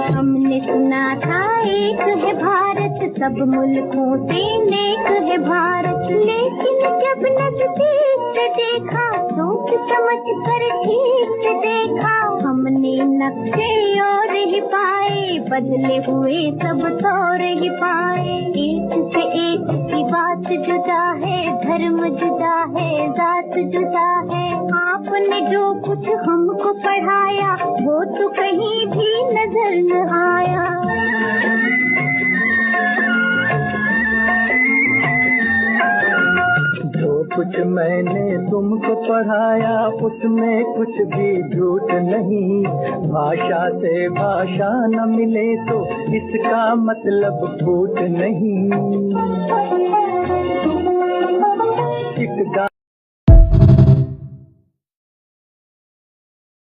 हमने सुना था एक है भारत, सब मुल्कों से नेक है भारत, लेकिन जब नजदीक से देखा, सोच समझ कर ठीक से देखा, हमने नक्शे और ही पाए, बदले हुए सब तौर ही पाए। एक से एक की बात जुदा है, धर्म जुदा है, जात जुदा है। आपने जो कुछ हमको पढ़ाया, वो तो कहीं भी नजर न आया। जो कुछ मैंने तुमको पढ़ाया, उसमें कुछ भी झूठ नहीं। भाषा से भाषा न मिले तो इसका मतलब फूट नहीं।